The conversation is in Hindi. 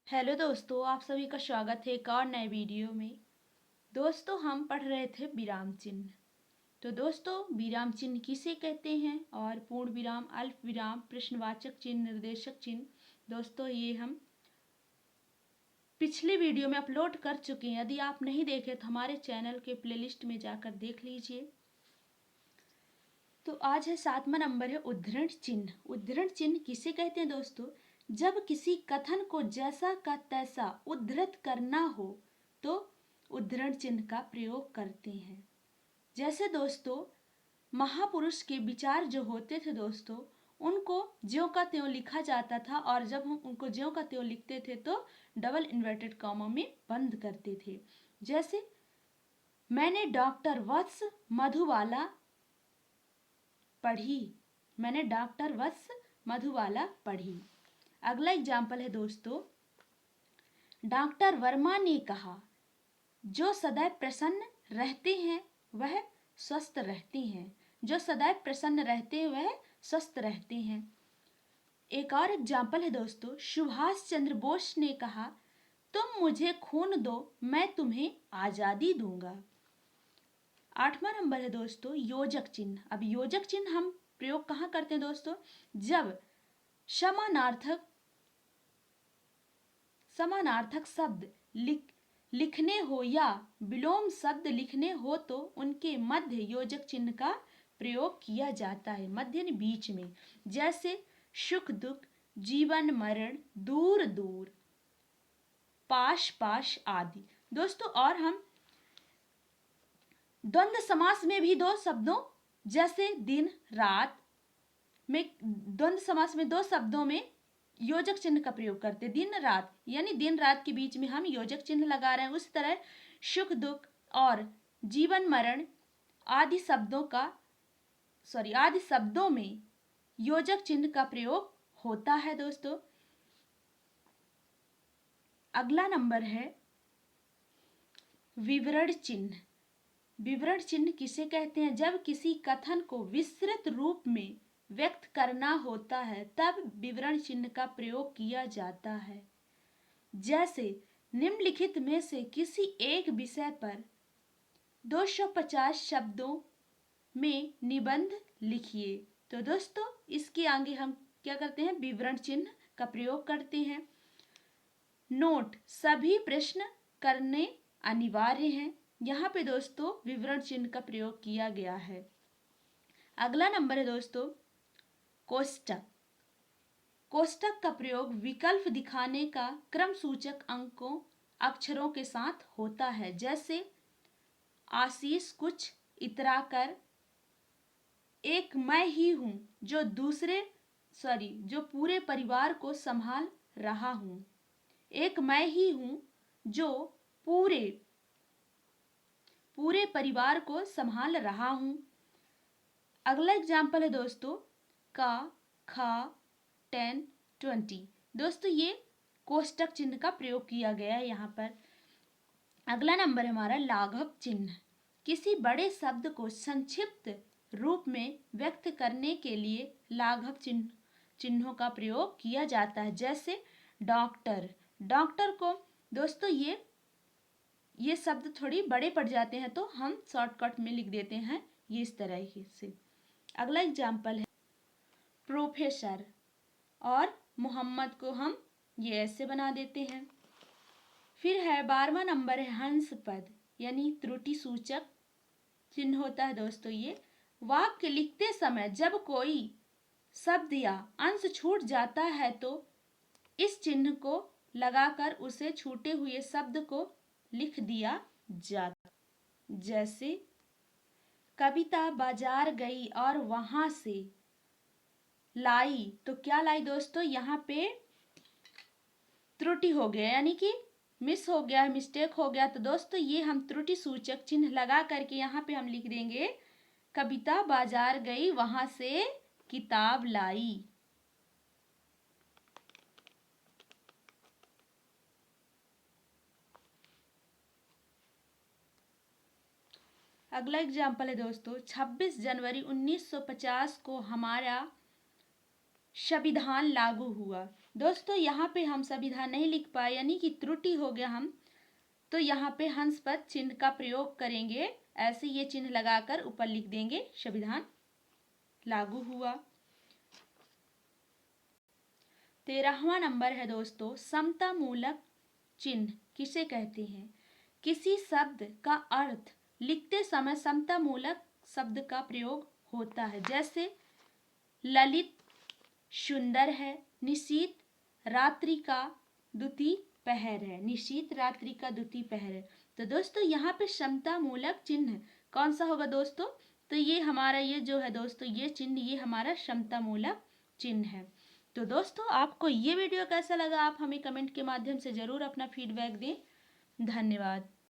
हेलो दोस्तों, आप सभी का स्वागत है एक और नए वीडियो में। दोस्तों, हम पढ़ रहे थे विराम चिन्ह। तो दोस्तों, विराम चिन्ह किसे कहते हैं और पूर्ण विराम, अल्प विराम, प्रश्नवाचक चिन्ह, निर्देशक चिन्ह, दोस्तों ये हम पिछले वीडियो में अपलोड कर चुके हैं। यदि आप नहीं देखे तो हमारे चैनल के प्लेलिस्ट में जाकर देख लीजिए। तो आज है 7वां नंबर है उद्धरण चिन्ह। उद्धरण चिन्ह किसे कहते हैं दोस्तों? जब किसी कथन को जैसा का तैसा उद्धृत करना हो तो उद्धरण चिन्ह का प्रयोग करते हैं। जैसे दोस्तों, महापुरुष के विचार जो होते थे दोस्तों, उनको ज्यों का त्यों लिखा जाता था और जब हम उनको ज्यों का त्यों लिखते थे तो डबल इन्वर्टेड कॉमा में बंद करते थे। जैसे, मैंने डॉक्टर वत्स मधुबाला पढ़ी। मैंने डॉक्टर वत्स मधुबाला पढ़ी। अगला एग्जाम्पल है दोस्तों, डॉक्टर वर्मा ने कहा, जो सदैव प्रसन्न रहते हैं वह स्वस्थ रहते हैं। जो सदैव प्रसन्न रहते हैं वह स्वस्थ रहते हैं। एक और एग्जाम्पल है दोस्तों, सुभाष चंद्र बोस ने कहा, तुम मुझे खून दो, मैं तुम्हें आजादी दूंगा। 8वां नंबर है दोस्तों योजक चिन्ह। अब योजक चिन्ह हम प्रयोग कहाँ करते हैं दोस्तों? जब समानार्थक शब्द लिखने हो या विलोम शब्द लिखने हो तो उनके मध्य योजक चिन्ह का प्रयोग किया जाता है, मध्य यानी बीच में। जैसे सुख दुख, जीवन मरण, दूर दूर, पाश पाश आदि। दोस्तों, और हम द्वंद्व समास में भी दो शब्दों जैसे दिन रात में, द्वंद्व समास में दो शब्दों में योजक चिन्ह का प्रयोग करते। दिन रात यानी दिन रात के बीच में हम योजक चिन्ह लगा रहे हैं। उस तरह सुख दुख और जीवन मरण आदि शब्दों में योजक चिन्ह का प्रयोग होता है दोस्तों। अगला नंबर है विवरण चिन्ह। विवरण चिन्ह किसे कहते हैं? जब किसी कथन को विस्तृत रूप में व्यक्त करना होता है तब विवरण चिन्ह का प्रयोग किया जाता है। जैसे, निम्नलिखित में से किसी एक विषय पर 250 शब्दों में निबंध लिखिए। तो दोस्तों, इसके आगे हम क्या करते हैं? विवरण चिन्ह का प्रयोग करते हैं। नोट, सभी प्रश्न करने अनिवार्य हैं। यहाँ पे दोस्तों विवरण चिन्ह का प्रयोग किया गया है। अगला नंबर है दोस्तों कोष्टक। कोष्टक का प्रयोग विकल्प दिखाने का क्रम सूचक अंकों अक्षरों के साथ होता है। जैसे, आशीष कुछ इतरा कर, एक मैं ही हूं जो पूरे परिवार को संभाल रहा हूं। एक मैं ही हूं जो पूरे परिवार को संभाल रहा हूं। अगला एग्जाम्पल है दोस्तों का, खा, 10, 20। दोस्तों, ये कोष्टक चिन्ह का प्रयोग किया गया है यहाँ पर। अगला नंबर है हमारा लाघव चिन्ह। किसी बड़े शब्द को संक्षिप्त रूप में व्यक्त करने के लिए लाघव चिन्हों का प्रयोग किया जाता है। जैसे, डॉक्टर को दोस्तों ये शब्द थोड़ी बड़े पड़ जाते हैं तो हम शॉर्टकट में लिख देते हैं ये इस तरह से। अगला एग्जाम्पल है प्रोफेसर, और मोहम्मद को हम ये ऐसे बना देते हैं। फिर है 12वां नंबर है हंस पद, यानी त्रुटि सूचक चिन्ह होता है दोस्तों। ये वाक्य लिखते समय जब कोई शब्द या अंश छूट जाता है तो इस चिन्ह को लगाकर उसे छूटे हुए शब्द को लिख दिया जाता। जैसे, कविता बाजार गई और वहां से लाई, तो क्या लाई दोस्तों? यहाँ पे त्रुटि हो गया, यानी कि मिस हो गया, मिस्टेक हो गया। तो दोस्तों, ये हम त्रुटि सूचक चिन्ह लगा करके यहाँ पे हम लिख देंगे, कविता बाजार गई वहां से किताब लाई। अगला एग्जाम्पल है दोस्तों 26 जनवरी 1950 को हमारा संविधान लागू हुआ। दोस्तों यहाँ पे हम संविधान नहीं लिख पाए, यानी कि त्रुटि हो गया हम, तो यहाँ पे हंस पद चिन्ह का प्रयोग करेंगे। ऐसे ये चिन्ह लगाकर ऊपर लिख देंगे संविधान लागू हुआ। 13वां नंबर है दोस्तों समता मूलक चिन्ह किसे कहते हैं। किसी शब्द का अर्थ लिखते समय समता मूलक शब्द का प्रयोग होता है, जैसे ललित सुंदर है, निशीत रात्रि का द्वितीय पहर है, निशीत रात्रि का द्वितीय पहर है। तो दोस्तों यहाँ पे समता मूलक चिन्ह कौन सा होगा दोस्तों, तो ये हमारा ये जो है दोस्तों ये चिन्ह ये हमारा समता मूलक चिन्ह है। तो दोस्तों आपको ये वीडियो कैसा लगा आप हमें कमेंट के माध्यम से ज़रूर अपना फीडबैक दें। धन्यवाद।